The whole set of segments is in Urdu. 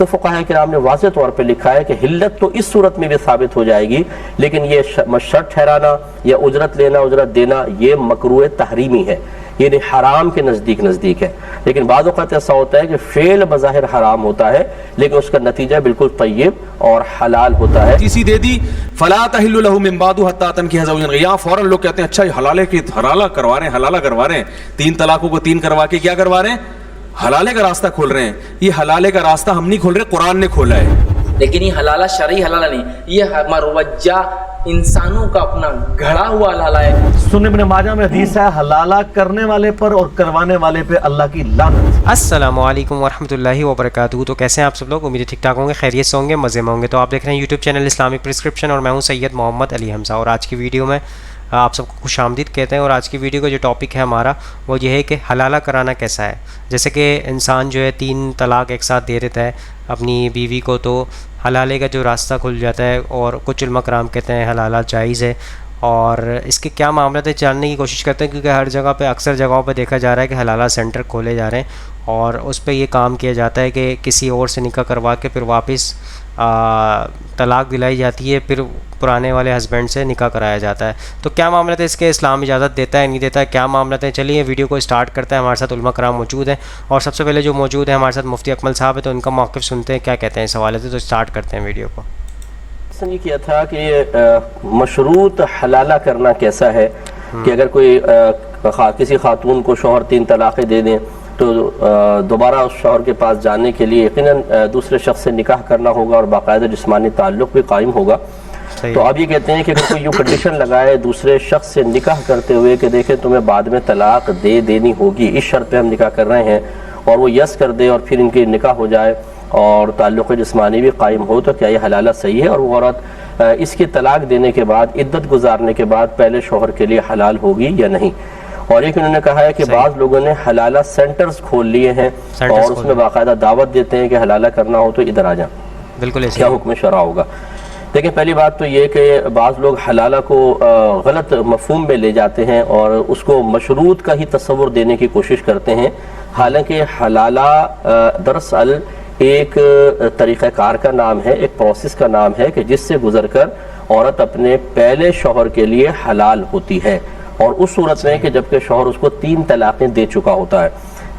تو فقہاء کرام نے واضح طور پہ لکھا ہے کہ حلت تو اس صورت میں بھی ثابت ہو جائے گی، لیکن یہ شرط ٹھہرانا یا اجرت لینا اجرت دینا یہ مکروہ تحریمی ہے، یعنی حرام کے نزدیک ہے۔ لیکن بعض اوقات ایسا ہوتا ہے کہ فعل بظاہر حرام ہوتا ہے لیکن اس کا نتیجہ بالکل طیب اور حلال ہوتا ہے۔ تیسری دے دی فلا تحل له من بعد حتى تنكح زوجا غيره، یا فوراً لوگ کہتے ہیں اچھا یہ حلالے کی حلالہ کروا رہے ہیں، 3 طلاقوں کو 3 کروا کے کیا کروا رہے ہیں؟ حلالے کا راستہ کھول رہے ہیں۔ یہ حلالے کا راستہ ہم نہیں کھول رہے، قرآن نے کھولا ہے۔ لیکن یہ حلالہ شرعی حلالہ نہیں، یہ مروجہ انسانوں کا اپنا گھڑا ہوا حلالہ ہے۔ سنن ابن ماجہ میں حدیث ہے حلالہ کرنے والے پر اور کروانے والے پہ اللہ کی لعنت۔ السلام علیکم ورحمۃ اللہ وبرکاتہ۔ تو کیسے ہیں آپ سب لوگ؟ امید ہے ٹھیک ٹھاک ہوں گے، خیریت سے ہوں گے، مزے میں ہوں گے۔ تو آپ دیکھ رہے ہیں یوٹیوب چینل اسلامک پرسکرپشن اور میں ہوں سید محمد علی حمزہ، اور آج کی ویڈیو میں آپ سب کو خوش آمدید کہتے ہیں۔ اور آج کی ویڈیو کا جو ٹاپک ہے ہمارا وہ یہ ہے کہ حلالہ کرانا کیسا ہے۔ جیسے کہ انسان جو ہے 3 طلاق ایک ساتھ دے دیتا ہے اپنی بیوی کو، تو حلالے کا جو راستہ کھل جاتا ہے، اور کچھ علماء کرام کہتے ہیں حلالہ جائز ہے۔ اور اس کے کیا معاملات ہے جاننے کی کوشش کرتے ہیں، کیونکہ ہر جگہ پہ اکثر جگہوں پہ دیکھا جا رہا ہے کہ حلالہ سینٹر کھولے جا رہے ہیں اور اس پہ یہ کام کیا جاتا ہے کہ کسی اور سے نکاح کروا کے پھر واپس طلاق دلائی جاتی ہے، پھر پرانے والے ہسبینڈ سے نکاح کرایا جاتا ہے۔ تو کیا معاملات ہے اس کے، اسلام اجازت دیتا ہے نہیں دیتا ہے، کیا معاملات ہیں؟ چلیے ویڈیو کو اسٹارٹ کرتے ہیں۔ ہمارے ساتھ علماء کرام موجود ہیں، اور سب سے پہلے جو موجود ہیں ہمارے ساتھ مفتی اکمل صاحب ہیں، تو ان کا موقف سنتے ہیں کیا کہتے ہیں اس حوالے سے۔ تو اسٹارٹ کرتے ہیں ویڈیو کو۔ یہ کیا تھا کہ مشروط حلالہ کرنا کیسا ہے، کہ اگر کوئی کسی خاتون کو شوہر 3 طلاقیں دے دیں تو دوبارہ اس شوہر کے پاس جانے کے لیے یقیناً دوسرے شخص سے نکاح کرنا ہوگا اور باقاعدہ جسمانی تعلق بھی قائم ہوگا۔ تو اب یہ کہتے ہیں کہ اگر کوئی یوں کنڈیشن لگائے دوسرے شخص سے نکاح کرتے ہوئے کہ دیکھیں تمہیں بعد میں طلاق دینی ہوگی، اس شرط پہ ہم نکاح کر رہے ہیں، اور وہ یس کر دے اور پھر ان کی نکاح ہو جائے اور تعلق جسمانی بھی قائم ہو، تو کیا یہ حلالہ صحیح ہے؟ اور وہ عورت اس کی طلاق دینے کے بعد عدت گزارنے کے بعد پہلے شوہر کے لیے حلال ہوگی یا نہیں؟ اور ایک انہوں نے کہا ہے کہ بعض لوگوں نے حلالہ سینٹرز کھول لیے ہیں اور اس میں باقاعدہ دعوت دیتے ہیں کہ حلالہ کرنا ہو تو ادھر آ جائیں، بالکل کیا حکم شرع ہوگا؟ دیکھیں پہلی بات تو یہ کہ بعض لوگ حلالہ کو غلط مفہوم میں لے جاتے ہیں اور اس کو مشروط کا ہی تصور دینے کی کوشش کرتے ہیں، حالانکہ حلالہ دراصل ایک طریقہ کار کا نام ہے، ایک پروسیس کا نام ہے کہ جس سے گزر کر عورت اپنے پہلے شوہر کے لیے حلال ہوتی ہے، اور اس صورت میں کہ جبکہ شوہر اس کو 3 طلاقیں دے چکا ہوتا ہے۔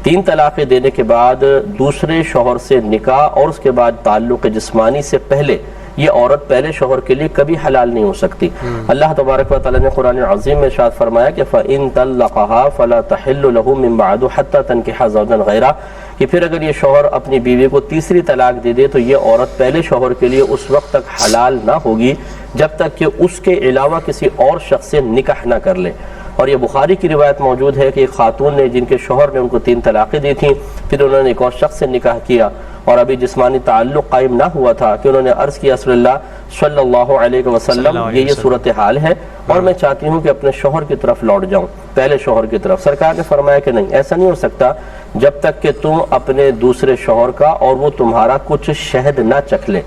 3 طلاقیں دینے کے بعد دوسرے شوہر سے نکاح اور اس کے بعد تعلق جسمانی سے پہلے یہ عورت پہلے شوہر کے لیے کبھی حلال نہیں ہو سکتی۔ اللہ تبارک و تعالی نے قرآن عظیم میں ارشاد فرمایا کہ فَإِن طَلَّقَهَا فَلَا تَحِلُّ لَهُ مِن بَعْدُ حَتَّى تَنكِحَ زَوْجًا غَيْرَهُ، کہ پھر اگر یہ شوہر اپنی بیوی کو تیسری طلاق دے دے تو یہ عورت پہلے شوہر کے لیے اس وقت تک حلال نہ ہوگی جب تک کہ اس کے علاوہ کسی اور شخص سے نکاح نہ کر لے۔ اور یہ بخاری کی روایت موجود ہے کہ ایک خاتون نے جن کے شوہر نے ان کو 3 طلاقیں دی تھیں، پھر انہوں نے ایک اور شخص سے نکاح کیا اور ابھی جسمانی تعلق قائم نہ ہوا تھا کہ انہوں نے عرض کیا رسول اللہ صلی اللہ علیہ وسلم یہ صورتحال ہے اور میں چاہتی ہوں کہ اپنے شوہر کی طرف لوٹ جاؤں، پہلے شوہر کی طرف۔ سرکار نے فرمایا کہ نہیں، ایسا نہیں ہو سکتا جب تک کہ تم اپنے دوسرے شوہر کا اور وہ تمہارا کچھ شہد نہ چکھ لے۔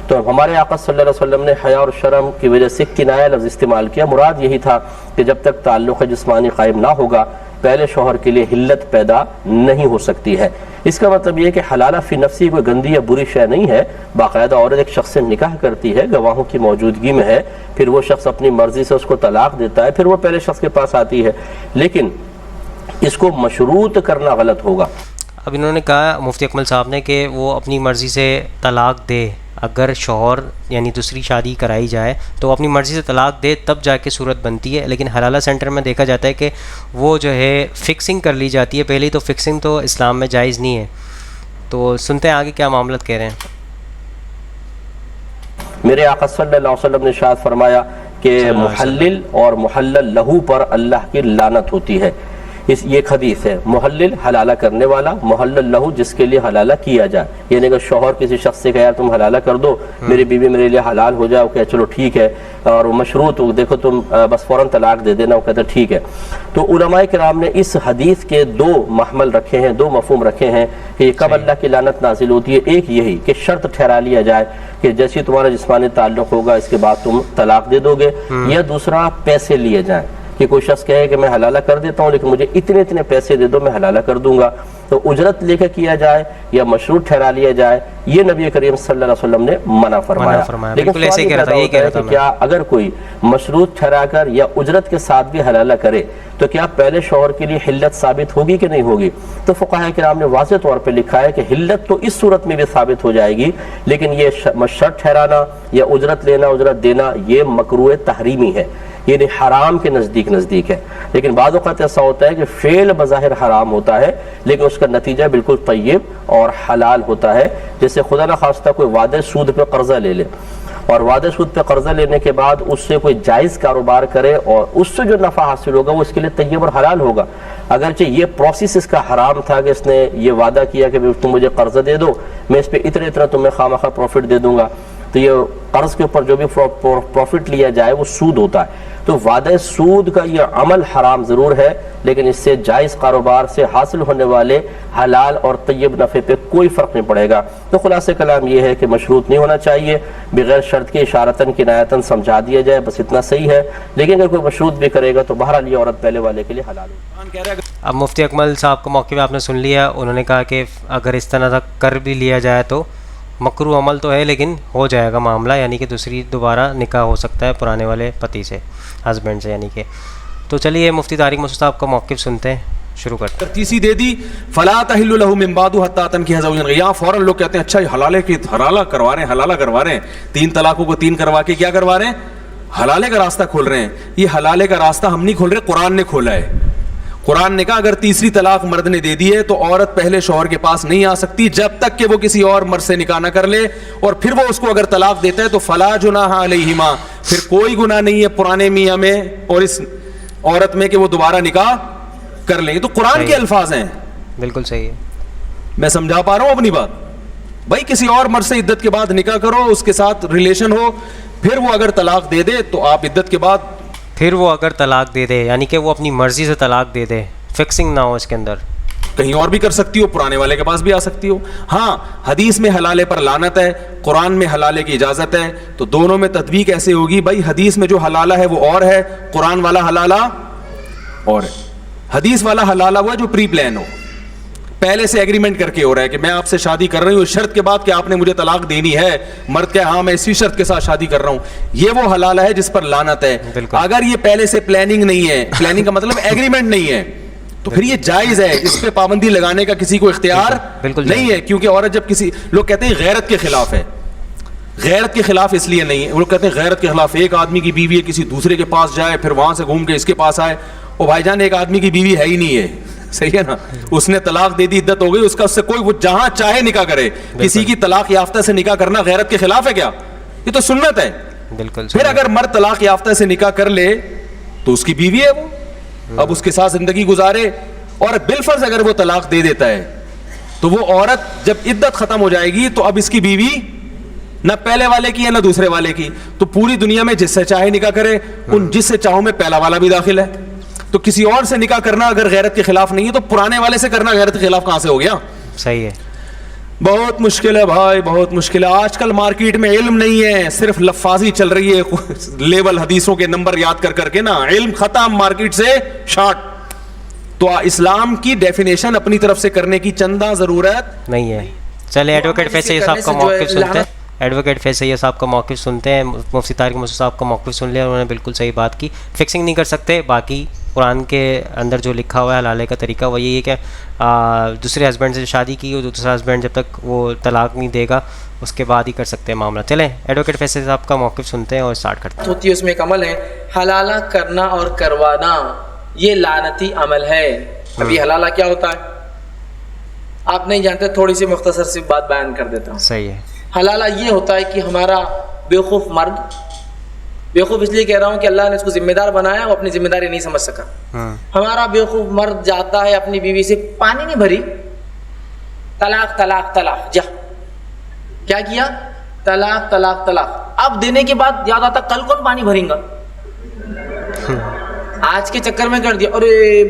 تو ہمارے آقا صلی اللہ علیہ وسلم نے حیا اور شرم کی وجہ سے کنایہ لفظ استعمال کیا، مراد یہی تھا کہ جب تک تعلق جسمانی قائم نہ ہوگا پہلے شوہر کے لیے حلت پیدا نہیں ہو سکتی ہے۔ اس کا مطلب یہ ہے کہ حلالہ فی نفسی کوئی گندی یا بری شے نہیں ہے، باقاعدہ عورت ایک شخص سے نکاح کرتی ہے، گواہوں کی موجودگی میں ہے، پھر وہ شخص اپنی مرضی سے اس کو طلاق دیتا ہے، پھر وہ پہلے شخص کے پاس آتی ہے، لیکن اس کو مشروط کرنا غلط ہوگا۔ اب انہوں نے کہا مفتی اکمل صاحب نے کہ وہ اپنی مرضی سے طلاق دے، اگر شوہر یعنی دوسری شادی کرائی جائے تو وہ اپنی مرضی سے طلاق دے تب جا کے صورت بنتی ہے، لیکن حلالہ سینٹر میں دیکھا جاتا ہے کہ وہ جو ہے فکسنگ کر لی جاتی ہے پہلے، تو فکسنگ تو اسلام میں جائز نہیں ہے۔ تو سنتے ہیں آگے کیا معاملات کہہ رہے ہیں۔ میرے آقا صلی اللہ علیہ وسلم نے ارشاد فرمایا کہ محلل اور محلل لہو پر اللہ کی لعنت ہوتی ہے۔ یہ ایک حدیث ہے، محلل حلالہ کرنے والا، محلل لہو جس کے لیے حلالہ کیا جائے، یعنی اگر شوہر کسی شخص سے کہا تم حلالہ کر دو، میری بیوی میرے لیے حلال ہو جائے، وہ کہے چلو ٹھیک ہے، اور مشروط دیکھو تم بس فوراً طلاق دے دینا، وہ کہتا ٹھیک ہے۔ تو علماء کرام نے اس حدیث کے 2 محمل رکھے ہیں، 2 مفہوم رکھے ہیں کہ یہ کب اللہ کی لعنت نازل ہوتی ہے۔ ایک یہی کہ شرط ٹھہرا لیا جائے کہ جیسے تمہارا جسمانی تعلق ہوگا اس کے بعد تم طلاق دے دو گے، یا دوسرا پیسے لیے جائیں کہ کوئی شخص کہے کہ میں حلالہ کر دیتا ہوں لیکن مجھے اتنے اتنے پیسے دے دو میں حلالہ کر دوں گا، تو اجرت لے کے کیا جائے یا مشروط ٹھہرا لیا جائے، یہ نبی کریم صلی اللہ علیہ وسلم نے منع فرمایا۔ لیکن بالکل ایسے ہی سوال کہہ رہا تھا، پیدا یہی ہوتا کہہ ہے رہا کہ تھا کیا اگر کوئی مشروط ٹھہرا کر یا اجرت کے ساتھ بھی حلالہ کرے تو کیا پہلے شوہر کے لیے حلت ثابت ہوگی کہ نہیں ہوگی؟ تو فقہاء کرام نے واضح طور پہ لکھا ہے کہ حلت تو اس صورت میں بھی ثابت ہو جائے گی، لیکن یہ شرط ٹھہرانا یا اجرت لینا اجرت دینا یہ مکروہ تحریمی ہے، یعنی حرام کے نزدیک ہے۔ لیکن بعض اوقات ایسا ہوتا ہے کہ فعل بظاہر حرام ہوتا ہے لیکن اس کا نتیجہ بالکل طیب اور حلال ہوتا ہے، جیسے خدا نخواستہ کوئی وعدہ سود پہ قرضہ لے لے اور وعدہ سود پہ قرضہ لینے کے بعد اس سے کوئی جائز کاروبار کرے اور اس سے جو نفع حاصل ہوگا وہ اس کے لیے طیب اور حلال ہوگا، اگرچہ یہ پروسیس اس کا حرام تھا کہ اس نے یہ وعدہ کیا کہ تم مجھے قرضہ دے دو، میں اس پہ اتنا تمہیں خواہ پروفٹ دے دوں گا، تو یہ قرض کے اوپر جو بھی پروفٹ لیا جائے وہ سود ہوتا ہے۔ تو وعدہ سود کا یہ عمل حرام ضرور ہے لیکن اس سے جائز کاروبار سے حاصل ہونے والے حلال اور طیب نفع پہ کوئی فرق نہیں پڑے گا۔ تو خلاصہ کلام یہ ہے کہ مشروط نہیں ہونا چاہیے، بغیر شرط کے اشارتاً کنایتاً سمجھا دیا جائے بس اتنا صحیح ہے، لیکن اگر کوئی مشروط بھی کرے گا تو بہرحال یہ عورت پہلے والے کے لیے حلال ہوگی۔ اب مفتی اکمل صاحب کا موقع آپ نے سن لیا، انہوں نے کہا کہ اگر اس طرح کر بھی لیا جائے تو مکروہ عمل تو ہے لیکن ہو جائے گا معاملہ، یعنی کہ دوبارہ نکاح ہو سکتا ہے پرانے والے پتی سے، ہسبینڈ سے یعنی کہ۔ تو چلیے مفتی طارق مسعود صاحب کا موقف سنتے ہیں، شروع کرتے ہیں۔ تیسری دے دی فلا تحل له من بعد حتى تنكح زوجا غيره، یہاں فوراً لوگ کہتے ہیں اچھا یہ حلالے کی حلالہ کروا رہے ہیں، 3 طلاقوں کو 3 کروا کے کیا کروا رہے ہیں؟ حلالے کا راستہ کھول رہے ہیں۔ یہ حلالے کا راستہ ہم نہیں کھول رہے، قرآن نے کھولا ہے۔ قرآن نے کہا اگر تیسری طلاق مرد نے دے دی ہے تو عورت پہلے شوہر کے پاس نہیں آ سکتی جب تک کہ وہ کسی اور مرد سے نکاح نہ کر لے، اور پھر وہ اس کو اگر طلاق دیتا ہے تو فلا جناح علیہما، پھر کوئی گناہ نہیں ہے پرانے میاں میں اور اس عورت میں کہ وہ دوبارہ نکاح کر لیں گے۔ تو قرآن کے الفاظ ہیں، بالکل صحیح ہے۔ میں سمجھا پا رہا ہوں اپنی بات؟ بھائی کسی اور مرد سے عدت کے بعد نکاح کرو، اس کے ساتھ ریلیشن ہو، پھر وہ اگر طلاق دے دے تو آپ عدت کے بعد، پھر وہ اگر طلاق دے دے یعنی کہ وہ اپنی مرضی سے طلاق دے دے، فکسنگ نہ ہو اس کے اندر، کہیں اور بھی کر سکتی ہو، پرانے والے کے پاس بھی آ سکتی ہو۔ ہاں حدیث میں حلالے پر لعنت ہے، قرآن میں حلالے کی اجازت ہے، تو دونوں میں تطبیق ایسے ہوگی بھائی حدیث میں جو حلالہ ہے وہ اور ہے، قرآن والا حلالہ اور ہے۔ حدیث والا حلالہ ہوا جو پری پلان ہو، پہلے سے ایگریمنٹ کر کے ہو رہا ہے کہ میں آپ سے شادی کر رہی ہوں اس شرط کے بعد کہ آپ نے مجھے طلاق دینی ہے، مرد کہ ہاں میں اسی شرط کے ساتھ شادی کر رہا ہوں، یہ وہ حلالہ ہے جس پر لعنت ہے۔ اگر یہ پہلے سے پلاننگ نہیں ہے، پلاننگ کا مطلب ایگریمنٹ نہیں ہے، تو پھر یہ جائز ہے، اس پہ پابندی لگانے کا کسی کو اختیار نہیں ہے، کیونکہ عورت جب کسی لوگ کہتے ہیں غیرت کے خلاف ہے، غیرت کے خلاف اس لیے نہیں ہے، وہ لوگ کہتے ہیں غیرت کے خلاف ایک آدمی کی بیوی ہے کسی دوسرے کے پاس جائے پھر وہاں سے گھوم کے اس کے پاس آئے، او بھائی جان ایک آدمی کی بیوی ہے ہی نہیں ہے، صحیح ہے نا، اس نے طلاق دے دی، عدت ہو گئی، اس کا اس سے کوئی وہ جہاں چاہے نکاح کرے، کسی کی طلاق یافتہ سے نکاح کرنا غیرت کے خلاف ہے کیا؟ یہ تو سنت ہے۔ بالکل۔ پھر اگر مرد طلاق یافتہ سے نکاح کر لے تو اس کی بیوی ہے وہ، اب اس کے ساتھ زندگی گزارے، اور بالفرض اگر وہ طلاق دے دیتا ہے تو وہ عورت جب عدت ختم ہو جائے گی تو اب اس کی بیوی نہ پہلے والے کی ہے نہ دوسرے والے کی، تو پوری دنیا میں جس سے چاہے نکاح کرے، ان جس سے چاہوں میں پہلا والا بھی داخل ہے، تو کسی اور سے نکاح کرنا اگر غیرت کے خلاف نہیں ہے تو پرانے والے سے کرنا غیرت کے خلاف کہاں سے ہو گیا؟ صحیح ہے، بہت مشکل ہے بھائی، بہت مشکل ہے۔ آج کل مارکیٹ میں علم نہیں ہے، صرف لفاظی چل رہی ہے، لیول حدیثوں کے نمبر یاد کر کے نا، علم ختم، مارکیٹ سے شارٹ۔ تو اسلام کی ڈیفینیشن اپنی طرف سے کرنے کی چندہ ضرورت نہیں ہے۔ چلے ایڈوکیٹ فیصل صاحب کا موقف سنتے ہیں، ایڈوکیٹ فیصل صاحب کا موقف سنتے ہیں۔ مفتی طارق مسعود صاحب کا موقف سن لیا، انہوں نے بالکل صحیح بات کی، فکسنگ نہیں کر سکتے، باقی قرآن کے اندر جو لکھا ہوا ہے حلالے کا طریقہ وہ یہی ہے کہ دوسرے ہسبینڈ سے شادی کی اور دوسرا ہسبینڈ جب تک وہ طلاق نہیں دے گا اس کے بعد ہی کر سکتے ہیں معاملہ۔ چلیں ایڈوکیٹ فیصل صاحب کا موقف سنتے ہیں اور اسٹارٹ کرتے ہیں۔ ہوتی ہے اس میں ایک عمل ہے حلالہ کرنا اور کروانا، یہ لعنتی عمل ہے۔ ابھی حلالہ کیا ہوتا ہے آپ نہیں جانتے، تھوڑی سی مختصر سی بات بیان کر دیتا ہوں۔ صحیح ہے۔ حلالہ یہ ہوتا ہے کہ ہمارا بیوقوف مرد، بیوقوف اس لیے کہہ رہا ہوں کہ اللہ نے اس کو ذمہ دار بنایا، وہ اپنی ذمہ داری نہیں سمجھ سکا۔ ہمارا بیوقوف مرد جاتا ہے اپنی بیوی سے پانی نہیں بھری، طلاق طلاق طلاق، جا کیا کیا؟ طلاق طلاق طلاق۔ اب دینے کے بعد یاد آتا کل کون پانی بھریں گا، آج کے چکر میں کر دیا، ارے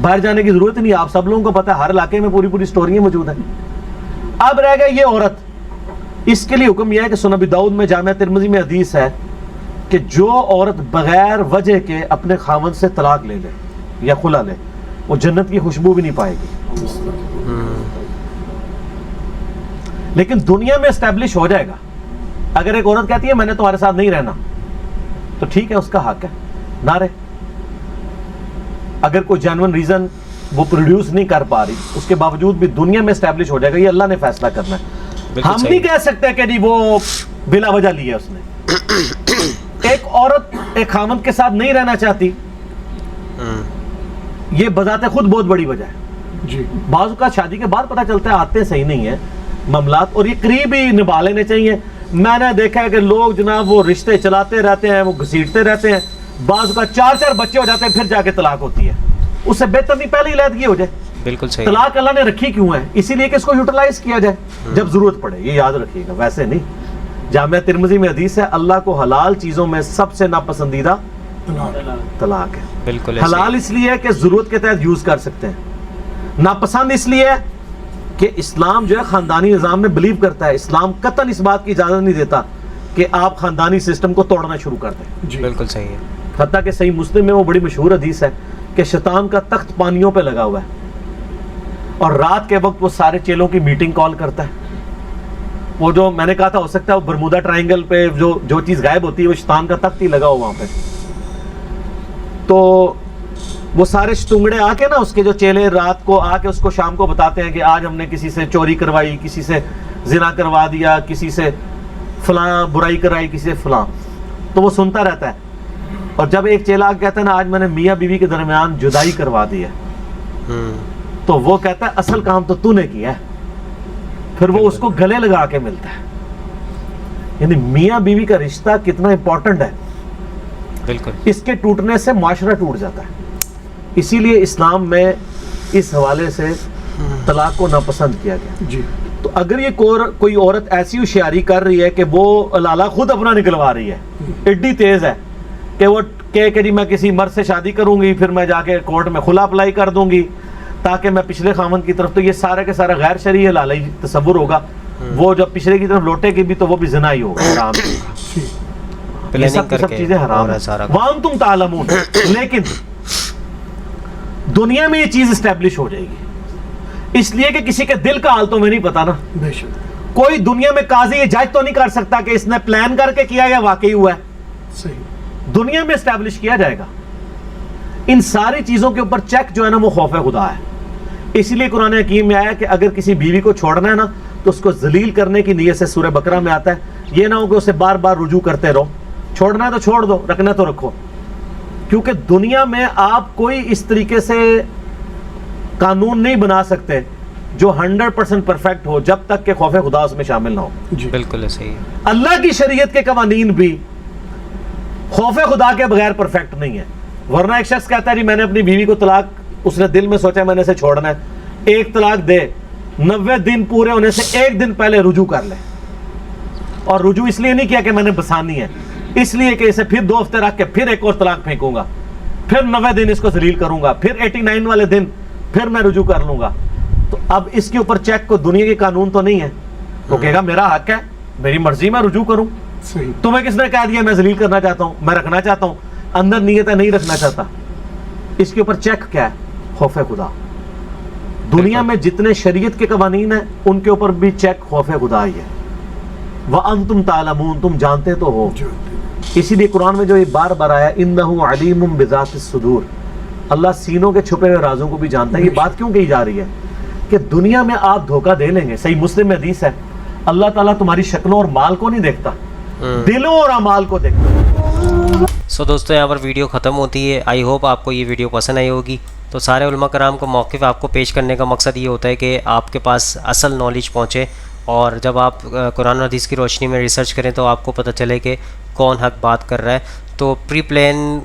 باہر جانے کی ضرورت نہیں, آپ سب لوگوں کو پتہ ہے, ہر علاقے میں پوری پوری سٹوریاں موجود ہیں. اب رہ گیا یہ عورت, اس کے لیے حکم یہ ہے کہ سنن ابی داؤد میں, جامع ترمذی میں حدیث ہے کہ جو عورت بغیر وجہ کے اپنے خاوند سے طلاق لے لے یا خلا لے, وہ جنت کی خوشبو بھی نہیں پائے گی. لیکن دنیا میں اسٹیبلش ہو جائے گا. اگر ایک عورت کہتی ہے میں نے تمہارے ساتھ نہیں رہنا, تو ٹھیک ہے, اس کا حق ہے نہ رہے. اگر کوئی جینوئن ریزن وہ پروڈیوس نہیں کر پا رہی, اس کے باوجود بھی دنیا میں اسٹیبلش ہو جائے گا. یہ اللہ نے فیصلہ کرنا ہے. ہم نہیں کہہ سکتے کہ جی وہ بلا وجہ لی ہے اس نے. ایک عورت ایک خاوند کے ساتھ نہیں رہنا چاہتی, یہ بذات خود بہت بڑی وجہ ہے. جی بعض اوقات شادی کے بعد پتہ چلتا ہے آتے صحیح نہیں ہیں معاملات, اور یہ قریب ہی نبھا لینے چاہیے. میں نے دیکھا ہے کہ لوگ جناب وہ رشتے چلاتے رہتے ہیں, وہ گھسیٹتے رہتے ہیں, بعض اوقات 4 بچے ہو جاتے ہیں, پھر جا کے طلاق ہوتی ہے. اس سے بہتر نہیں پہلے علیحدگی ہو جائے. بالکل صحیح. طلاق اللہ نے رکھی کیوں ہے؟ اسی لیے کہ اس کو یوٹیلائز کیا جائے جب ضرورت پڑے. یہ یاد رکھیے گا, ویسے نہیں. جامع ترمذی میں حدیث ہے, اللہ کو حلال چیزوں میں سب سے ناپسندیدہ طلاق ہے. بالکل حلال اس لیے ہے کہ ضرورت کے تحت یوز کر سکتے ہیں, ناپسند اس لیے ہے کہ اسلام جو ہے خاندانی نظام میں بلیو کرتا ہے. اسلام قطعاً اس بات کی اجازت نہیں دیتا کہ آپ خاندانی سسٹم کو توڑنا شروع کر دیں. جی بالکل صحیح ہے. حتیٰ کہ صحیح مسلم میں وہ بڑی مشہور حدیث ہے کہ شیطان کا تخت پانیوں پہ لگا ہوا ہے, اور رات کے وقت وہ سارے چیلوں کی میٹنگ کال کرتا ہے. وہ جو میں نے کہا تھا, ہو سکتا ہے وہ برمودا ٹرائنگل پہ جو چیز غائب ہوتی ہے وہ شیطان کا تخت ہی لگا ہوا وہاں پہ. تو وہ سارے شتونگڑے آ کے نا, اس کے جو چیلے رات کو آ کے اس کو شام کو بتاتے ہیں کہ آج ہم نے کسی سے چوری کروائی, کسی سے زنا کروا دیا, کسی سے فلاں برائی کرائی, کسی سے فلاں. تو وہ سنتا رہتا ہے, اور جب ایک چیلا کہتا ہے نا آج میں نے میاں بیوی کے درمیان جدائی کروا دی ہے, تو وہ کہتا ہے اصل کام تو نے کیا ہے. پھر وہ اس کو گلے لگا کے ملتا ہے. یعنی میاں بیوی کا رشتہ کتنا امپورٹنٹ ہے. بالکل. اس کے ٹوٹنے سے معاشرہ ٹوٹ جاتا ہے. اسی لیے اسلام میں اس حوالے سے طلاق کو ناپسند کیا گیا. جی تو اگر یہ کوئی عورت ایسی ہوشیاری کر رہی ہے کہ وہ لالا خود اپنا نکلوا رہی ہے, ایڈی تیز ہے کہ وہ کہ جی میں کسی مرد سے شادی کروں گی, پھر میں جا کے کورٹ میں خلا اپلائی کر دوں گی تاکہ میں پچھلے خامند کی طرف, تو یہ سارا کے سارا غیر شرعی لالائی تصور ہوگا. وہ جب پچھلے کی طرف لوٹے گی بھی تو وہ بھی زنا ہی ہوگا, حرام ہوگا. یہ سب چیزیں حرام ہیں. وَأَنْتُمْ تَعْلَمُونَ. لیکن دنیا میں یہ چیز اسٹیبلش ہو جائے گی, اس لیے کہ کسی کے دل کا حال تو میں نہیں پتا نا. بے شک. کوئی دنیا میں قاضی یہ جج تو نہیں کر سکتا کہ اس نے پلان کر کے کیا یا واقعی ہوا ہے. صحیح. دنیا میں اسٹیبلش کیا جائے گا. ان ساری چیزوں کے اوپر چیک جو ہے نا وہ خوف خدا ہے. اسی لیے قرآن حکیم میں آیا کہ اگر کسی بیوی کو چھوڑنا ہے نا تو اس کو ذلیل کرنے کی نیت سے, سورہ بقرہ میں آتا ہے. یہ نہ ہو کہ اسے بار بار رجوع کرتے رہو. چھوڑنا ہے تو چھوڑ دو, رکھنا ہے تو رکھو. کیونکہ دنیا میں آپ کوئی اس طریقے سے قانون نہیں بنا سکتے جو 100% پرفیکٹ ہو جب تک کہ خوف خدا اس میں شامل نہ ہو. جی بالکل صحیح ہے. اللہ کی شریعت کے قوانین بھی خوف خدا کے بغیر پرفیکٹ نہیں ہے. ورنہ ایک شخص کہتا ہے جی میں نے اپنی بیوی کو طلاق, اس نے دل میں سوچا میں نے اسے چھوڑنا ہے, ایک طلاق دے, 90 دن پورے ہونے سے ایک دن پہلے رجوع کر لے. اور رجوع اس لیے نہیں کیا کہ میں نے بسانی ہے, اس لیے کہ اسے پھر 2 ہفتے رکھ کے پھر ایک اور طلاق پھینکوں گا, پھر 90 دن اس کو ذلیل کروں گا, پھر 89 والے دن پھر میں رجوع کر لوں گا. تو اب اس کے اوپر چیک کو دنیا کے قانون تو نہیں ہے. وہ کہے گا میرا حق ہے, میری مرضی میں رجوع کروں. صحیح. تمہیں کس نے کہہ دیا میں ذلیل کرنا چاہتا ہوں, میں رکھنا چاہتا ہوں, اندر نیت ہے نہیں رکھنا چاہتا. اس کے اوپر چیک کیا ہے؟ خوف خدا. دنیا میں جتنے شریعت کے قوانین ہیں ان کے اوپر بھی چیک خوف خدا ہی ہے. وَأَنْتُمْ تَعْلَمُونَ. تم جانتے تو ہو. اسی لیے قرآن میں جو یہ بار بار آیا إِنَّهُ عَلِيمٌ بِذَاتِ الصُّدُورِ, اللہ سینوں کے چھپے ہوئے رازوں کو بھی جانتا ہے. یہ بات کیوں کہی جا رہی ہے کہ دنیا میں آپ دھوکہ دے لیں گے. صحیح مسلم میں حدیث ہے اللہ تعالیٰ تمہاری شکلوں اور مال کو نہیں دیکھتا, دلوں اور اعمال کو دیکھتا. سو دوستو یہاں پر ویڈیو ختم ہوتی ہے. آئی ہوپ آپ کو یہ ویڈیو پسند آئی ہوگی. تو سارے علماء کرام کو موقف آپ کو پیش کرنے کا مقصد یہ ہوتا ہے کہ آپ کے پاس اصل نالج پہنچے, اور جب آپ قرآن و حدیث کی روشنی میں ریسرچ کریں تو آپ کو پتہ چلے کہ کون حق بات کر رہا ہے. تو پری پلان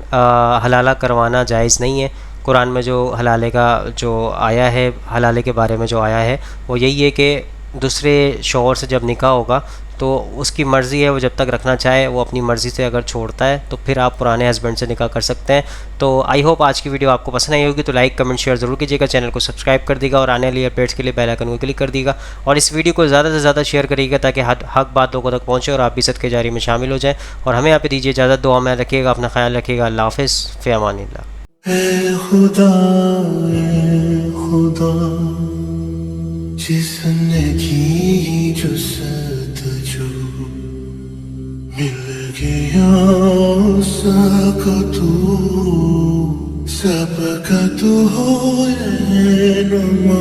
حلالہ کروانا جائز نہیں ہے. قرآن میں جو حلالے کا جو آیا ہے, حلالے کے بارے میں جو آیا ہے وہ یہی ہے کہ دوسرے شوہر سے جب نکاح ہوگا تو اس کی مرضی ہے، وہ جب تک رکھنا چاہے وہ اپنی مرضی سے اگر چھوڑتا ہے تو پھر آپ پرانے ہسبینڈ سے نکاح کر سکتے ہیں. تو آئی ہوپ آج کی ویڈیو آپ کو پسند آئی ہوگی. تو لائک کمنٹ شیئر ضرور کیجیے گا, چینل کو سبسکرائب کر دیے گا اور آنے والی اپڈیٹس کے لیے بیل آئکن کو کلک کر دیے گا, اور اس ویڈیو کو زیادہ سے زیادہ شیئر کریے گا تاکہ حق بات لوگوں تک پہنچے اور آپ بھی صدقے جاری میں شامل ہو جائیں. اور ہمیں آپ دیجیے اجازت, دعا میں رکھیے گا, اپنا خیال رکھیے گا. اللہ حافظ, فی امان اللہ. اے خدا جس نے کی جستجو مل گیا سب کا تو ہو نما.